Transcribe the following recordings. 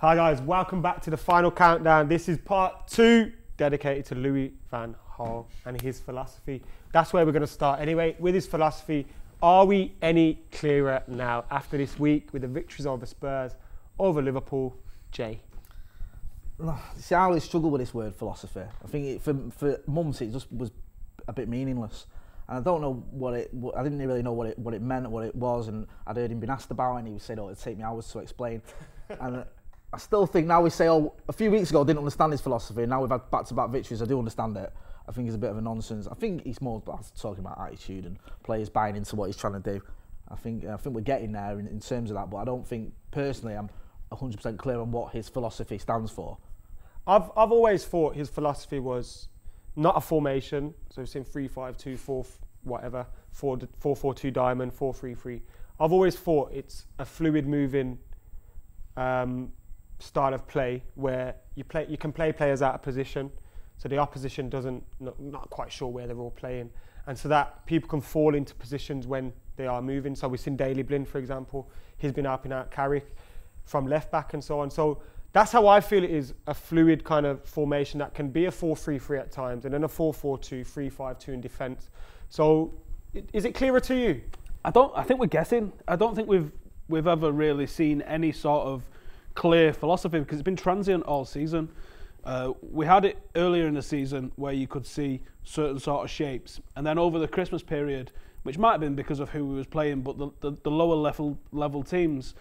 Hi guys, welcome back to the final countdown. This is part 2, dedicated to Louis van Gaal and his philosophy. That's where we're going to start anyway. With his philosophy, are we any clearer now after this week with the victories over Spurs, over Liverpool? Jay? See, I always struggle with this word philosophy. I think for months it just was a bit meaningless. And I don't know I didn't really know what it meant, what it was, and I'd heard him being asked about it and he said, oh, it'd take me hours to explain. And I still think now we say, oh, a few weeks ago I didn't understand his philosophy, and now we've had back-to-back victories, I do understand it. I think it's a bit of a nonsense. I think he's more talking about attitude and players buying into what he's trying to do. I think we're getting there in terms of that, but I don't think, personally, I'm 100% clear on what his philosophy stands for. I've always thought his philosophy was not a formation, so we've seen 3-5-2, 4 whatever, 4-4-2 diamond, 4-3-3. I've always thought it's a fluid moving style of play where you can play players out of position, so the opposition not quite sure where they're all playing, and so that people can fall into positions when they are moving. So we've seen Daley Blind, for example, he's been helping out Carrick from left back and so on. So that's how I feel it is, a fluid kind of formation that can be a 4-3-3 at times and then a 4-4-2, 3-5-2 in defence. So is it clearer to you? I think we're guessing. I don't think we've ever really seen any sort of clear philosophy because it's been transient all season. We had it earlier in the season where you could see certain sort of shapes, and then over the Christmas period, which might have been because of who we was playing, but the lower level teams,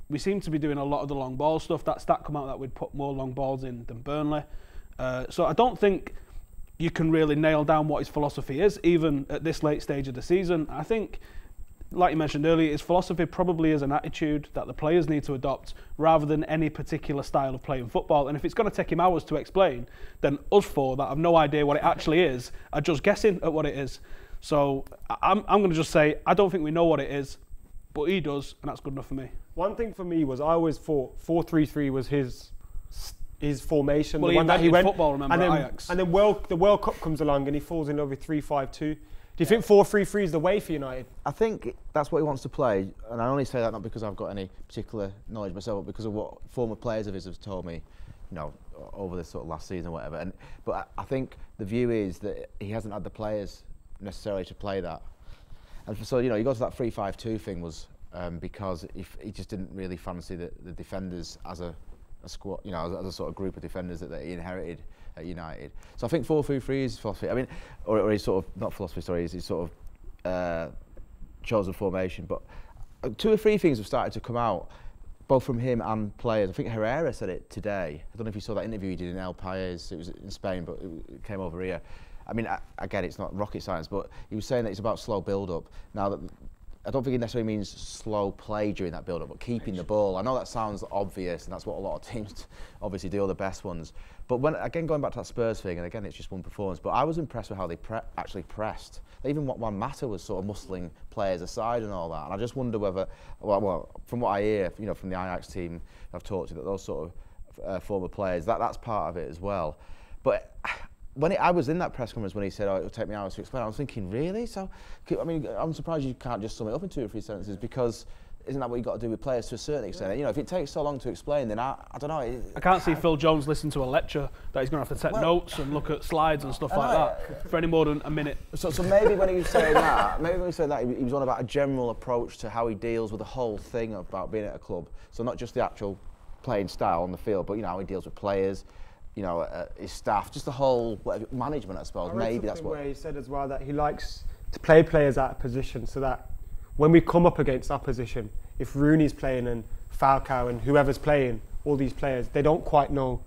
we seem to be doing a lot of the long ball stuff. That stat come out that we'd put more long balls in than Burnley. So I don't think you can really nail down what his philosophy is, even at this late stage of the season. I think, like you mentioned earlier, his philosophy probably is an attitude that the players need to adopt rather than any particular style of playing football. And if it's going to take him hours to explain, then us four that have no idea what it actually is are just guessing at what it is. So I'm going to just say, I don't think we know what it is, but he does, and that's good enough for me. One thing for me was I always thought 4-3-3 was his formation. Well, the one that he went football, remember, and then, Ajax. And then the World Cup comes along and he falls in love with 3-5-2. Do you think 4-3-3 is the way for United? I think that's what he wants to play, and I only say that not because I've got any particular knowledge myself, but because of what former players of his have told me, over this sort of last season or whatever. But I think the view is that he hasn't had the players necessarily to play that. And so, he goes to that 3-5-2 thing was because he just didn't really fancy the defenders as a squad, as a sort of group of defenders that he inherited at United. So I think 4-3-3 is philosophy. I mean, or his sort of, not philosophy, sorry, is his sort of chosen formation. But 2 or 3 things have started to come out, both from him and players. I think Herrera said it today. I don't know if you saw that interview he did in El País. It was in Spain, but it came over here. I mean, again, it's not rocket science, but he was saying that it's about slow build-up. Now, I don't think it necessarily means slow play during that build-up, but keeping the ball. I know that sounds obvious, and that's what a lot of teams obviously do, all the best ones. But again, going back to that Spurs thing, and again, it's just one performance, but I was impressed with how they actually pressed. Even Juan Mata was sort of muscling players aside and all that. And I just wonder whether, well, from what I hear, from the Ajax team I've talked to, that those sort of former players, that's part of it as well. But I was in that press conference when he said, it'll take me hours to explain, I was thinking, really? So, I mean, I'm surprised you can't just sum it up in 2 or 3 sentences, because isn't that what you've got to do with players to a certain extent? If it takes so long to explain, then I don't know. I can't see Phil Jones listen to a lecture that he's going to have to take notes and look at slides and stuff like that for any more than a minute. So maybe when he was saying that, he was on about a general approach to how he deals with the whole thing about being at a club. So not just the actual playing style on the field, but how he deals with players, his staff, just the whole management, I suppose. Maybe that's what. Where he said as well that he likes to play players out of position, so that when we come up against opposition, if Rooney's playing and Falcao and whoever's playing, all these players, they don't quite know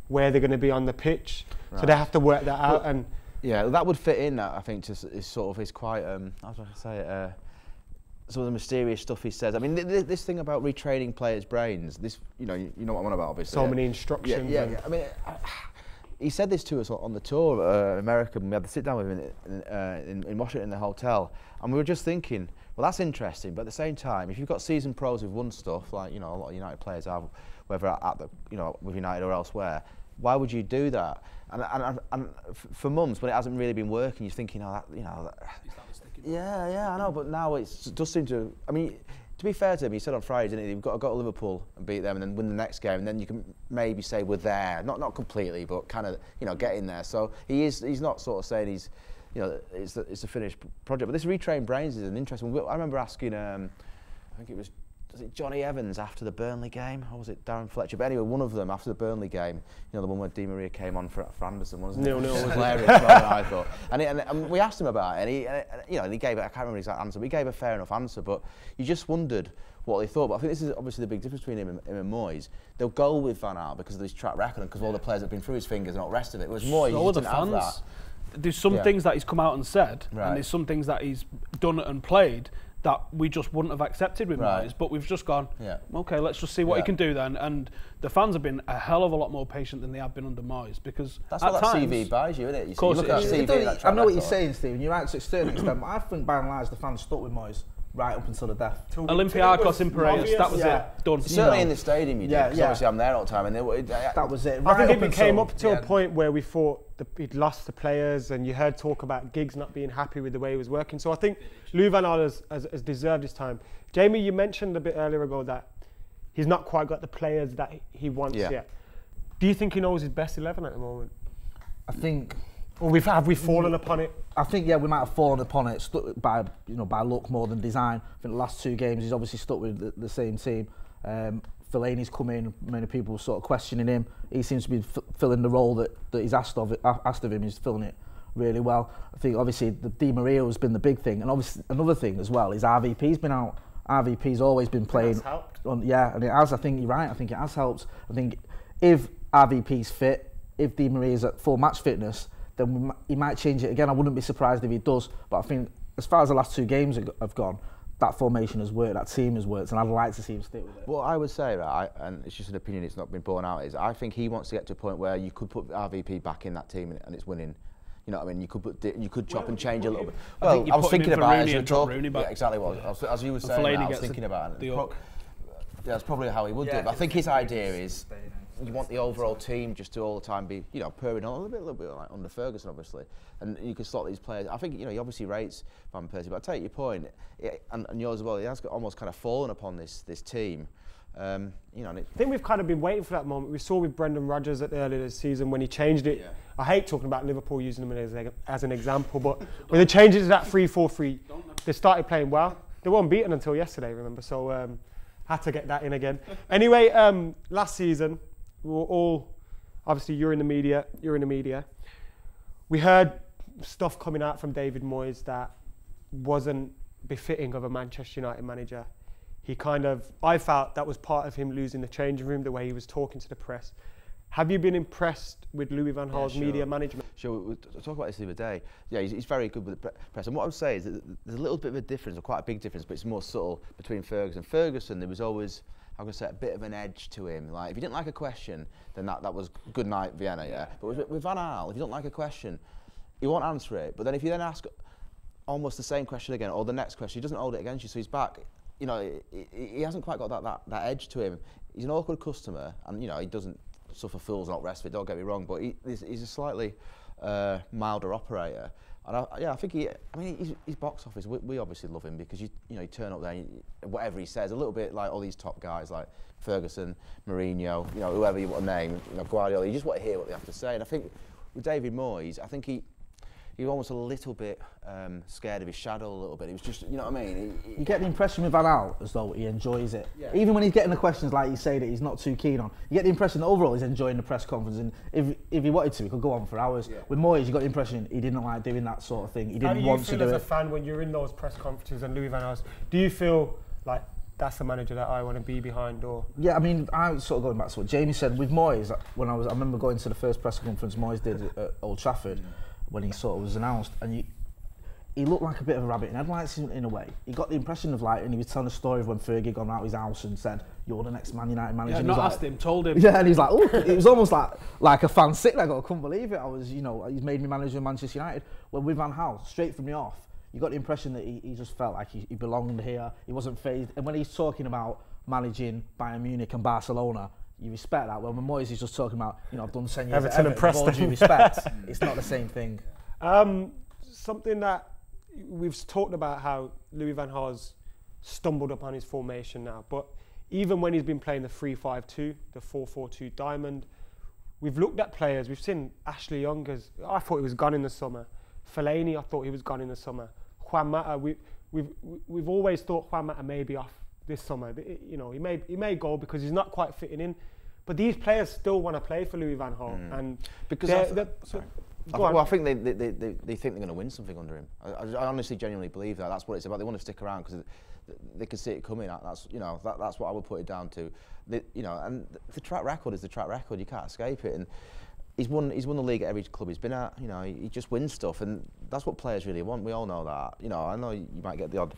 where they're going to be on the pitch, so they have to work that out. And yeah, that would fit in. I think to his sort of his quite how do I say it? Some of the mysterious stuff he says. I mean, this thing about retraining players' brains. This, you know what I'm on about, obviously. So many instructions. Yeah. I mean, he said this to us on the tour, America. We had to sit down with him in Washington in the hotel, and we were just thinking, well, that's interesting, but at the same time, if you've got seasoned pros who've won stuff, like a lot of United players have, whether at the with United or elsewhere, why would you do that? And for months when it hasn't really been working, you're thinking, yeah, I know, but now it does seem to. I mean, to be fair to him, he said on Friday, didn't he? You've got to go to Liverpool and beat them, and then win the next game, and then you can maybe say we're there. Not completely, but kind of, you know, get in there. So he's not sort of saying he's, you know, it's a finished project. But this Retrain Brains is an interesting one. I remember asking, I think it was Johnny Evans after the Burnley game, or was it Darren Fletcher? But anyway, one of them after the Burnley game, you know, the one where Di Maria came on for Anderson, wasn't it? No, it was hilarious. I thought, and we asked him about it, and he gave it. I can't remember the exact answer, but he gave a fair enough answer. But you just wondered what they thought. But I think this is obviously the big difference between him and Moyes. They'll go with Van Gaal because of his track record and because all the players have been through his fingers and all the rest of it. Whereas Moyes, So just didn't have that. There's some things that he's come out and said, Right. and there's some things that he's done and played that we just wouldn't have accepted with Moyes, but we've just gone, okay, let's just see what he can do then. And the fans have been a hell of a lot more patient than they have been under Moyes, because that's at what times, that CV buys you, isn't it? You look at that CV, that I know what you're record. saying, Stephen. You're right to a certain extent, but I think by and large the fans stuck with Moyes right up until the death. Olympiacos in Piraeus, that was it, done. Certainly in the stadium you did, because obviously I'm there all the time. And that was it. I think it came up to a point where we thought he'd lost the players, and you heard talk about Giggs not being happy with the way he was working. So I think Louis van Gaal has deserved his time. Jamie, you mentioned a bit earlier ago that he's not quite got the players that he wants yet. Do you think he knows his best 11 at the moment? I think... Or have we fallen upon it? I think, we might have fallen upon it by luck more than design. I think the last 2 games he's obviously stuck with the same team. Fellaini's come in, many people were sort of questioning him. He seems to be filling the role that he's asked of him. He's filling it really well. I think obviously the Di Maria has been the big thing, and obviously another thing as well is RVP's been out. RVP's always been playing. That's helped. And it has. I think you're right. I think it has helped. I think if RVP's fit, if Di Maria's at full match fitness, then he might change it again. I wouldn't be surprised if he does. But I think as far as the last 2 games have gone, that formation has worked, that team has worked, and I'd like to see him stick with it. What I would say, right, and it's just an opinion, it's not been borne out, is I think he wants to get to a point where you could put RVP back in that team and it's winning. You know what I mean? You could chop and change a little bit. Well, I was thinking about it as you were talking. Yeah, exactly what as you were saying. I was thinking about it. That's probably how he would do it. But I think his idea is you want the overall team just to all the time be, purring on a little bit like under Ferguson, obviously, and you can slot these players. I think he obviously rates Van Persie, but I take your point, and yours as well. He has almost kind of fallen upon this team. And I think we've kind of been waiting for that moment. We saw with Brendan Rodgers earlier this season when he changed it. I hate talking about Liverpool using them as an example, but when they changed it to that 3-4-3, they started playing well. They weren't beaten until yesterday, remember? So had to get that in again. Anyway, last season, we were all, obviously you're in the media. We heard stuff coming out from David Moyes that wasn't befitting of a Manchester United manager. I felt that was part of him losing the changing room, the way he was talking to the press. Have you been impressed with Louis van Gaal's media management? Sure, we talked about this the other day. Yeah, he's very good with the press. And what I would say is that there's a little bit of a difference, or quite a big difference, but it's more subtle between Ferguson. Ferguson, there was always, I'm going to say, a bit of an edge to him. Like, if you didn't like a question, then that was good night, Vienna, yeah? But with Van Gaal, if you don't like a question, he won't answer it. But then if you then ask almost the same question again, or the next question, he doesn't hold it against you, so he's back. He hasn't quite got that edge to him. He's an awkward customer, and he doesn't suffer fools and all the rest of it, don't get me wrong, but he's a slightly milder operator. And I think his box office, we obviously love him because you turn up there and whatever he says, a little bit like all these top guys like Ferguson, Mourinho, whoever you want to name, Guardiola, you just want to hear what they have to say. And I think with David Moyes, I think he was almost a little bit scared of his shadow a little bit. He was just, you know what I mean? You get the impression with Van Gaal as though he enjoys it. Yeah. Even when he's getting the questions like you say that he's not too keen on, you get the impression that overall he's enjoying the press conference, and if he wanted to, he could go on for hours. Yeah. With Moyes, you got the impression he didn't like doing that sort of thing. He didn't want to do it. How do you feel as a fan when you're in those press conferences and Louis van Gaal's? Do you feel like that's the manager that I want to be behind, or? Yeah, I mean, I'm sort of going back to what Jamie said with Moyes. When I remember going to the first press conference Moyes did at Old Trafford. When he sort of was announced, and he looked like a bit of a rabbit in headlights in a way. He got the impression of and he was telling a story of when Fergie gone out of his house and said, "You're the next Man United manager." Yeah, not asked him, told him. Yeah, and he's like, "Oh," it was almost like a fan sitting there. I couldn't believe it. He's made me manager of Manchester United. Well, with Van Gaal, straight from the off, you got the impression that he just felt like he belonged here. He wasn't phased. And when he's talking about managing Bayern Munich and Barcelona, you respect that. Well, when Moyes is just talking about, I've done 10 years Everton and Preston. With all due respect, it's not the same thing. Something that we've talked about, how Louis van Gaal's stumbled upon his formation now. But even when he's been playing the 3-5-2, the 4-4-2 diamond, we've looked at players. We've seen Ashley Young, I thought he was gone in the summer. Fellaini, I thought he was gone in the summer. Juan Mata, we've always thought Juan Mata may be off this summer. You know, he may go because he's not quite fitting in. But these players still want to play for Louis van Gaal, and because I think they think they're going to win something under him. I honestly, genuinely believe that. That's what it's about. They want to stick around because they can see it coming. That's that's what I would put it down to. And the track record is the track record. You can't escape it. And he's won the league at every club he's been at. You know, he just wins stuff, and that's what players really want. We all know that. You know, I know you might get the odd,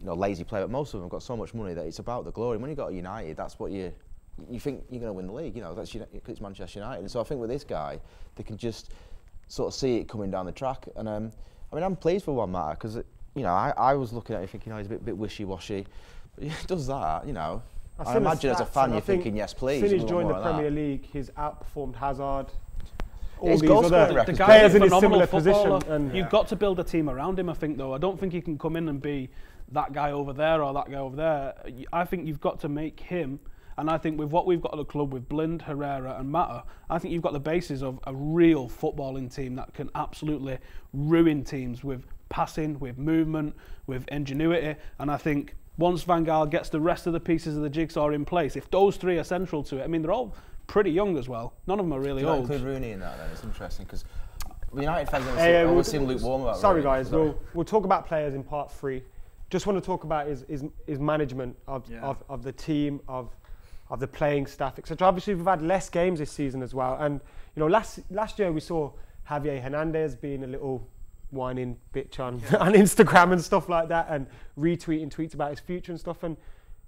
lazy player, but most of them have got so much money that it's about the glory. When you got United, that's what you think you're going to win the league. You know, that's it's Manchester United. And so I think with this guy, they can just sort of see it coming down the track. And I mean, I'm pleased for Juan Mata because I was looking at it thinking, he's a bit wishy-washy. But he does that, I imagine as a fan you're thinking, yes, please. Since he's joined the Premier League, he's outperformed Hazard. All His these goal other scoring record. players in a phenomenal similar footballer. position. And You've got to build a team around him, I think, though. I don't think he can come in and be that guy over there or that guy over there. I think you've got to make him, and I think with what we've got at the club with Blind, Herrera and Mata, I think you've got the basis of a real footballing team that can absolutely ruin teams with passing, with movement, with ingenuity. And I think once Van Gaal gets the rest of the pieces of the jigsaw in place, if those three are central to it, I mean, they're all pretty young as well. None of them are really old. Include Rooney in that then? It's interesting because United fans always seem lukewarm about Sorry Rooney. guys, we'll talk about players in part 3. Just want to talk about his management of the team, of the playing staff, etc. Obviously, we've had less games this season as well. And, last year we saw Javier Hernandez being a little whining bitch on Instagram and stuff like that, and retweeting tweets about his future and stuff. And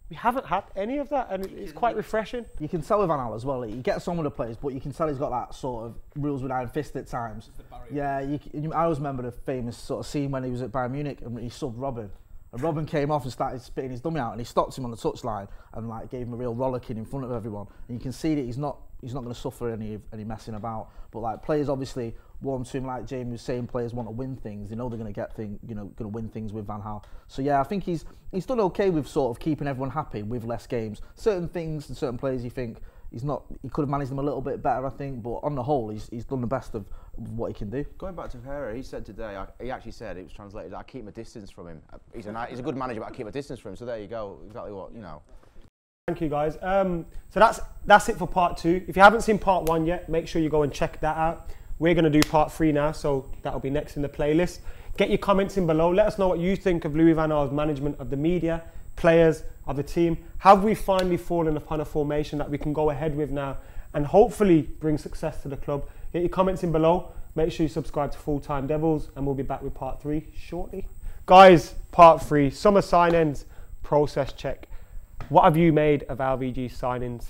we haven't had any of that, and it's quite refreshing. You can tell with Van Gaal as well. He gets on with the players, but you can tell he's got that sort of rules with iron fist at times. Yeah, I always remember the famous sort of scene when he was at Bayern Munich and he subbed Robin. And Robin came off and started spitting his dummy out, and he stopped him on the touchline and gave him a real rollicking in front of everyone. And you can see that he's not going to suffer any messing about. But players obviously warm to him, like Jamie was saying. Players want to win things. They know they're going to get going to win things with Van Gaal. So yeah, I think he's done okay with sort of keeping everyone happy with less games. Certain things and certain players you think he could have managed them a little bit better, I think. But on the whole, he's done the best of what he can do. Going back to Herrera, he said today, he actually said, it was translated, I keep my distance from him. He's a good manager, but I keep my distance from him. So there you go, exactly what, Thank you guys. So that's it for part 2. If you haven't seen part 1 yet, make sure you go and check that out. We're going to do part 3 now, so that'll be next in the playlist. Get your comments in below. Let us know what you think of Louis van Gaal's management of the media, players, of the team. Have we finally fallen upon a formation that we can go ahead with now and hopefully bring success to the club? Get your comments in below. Make sure you subscribe to Full Time Devils, and we'll be back with part 3 shortly. Guys, part 3, summer sign-ins, process check. What have you made of LVG signings?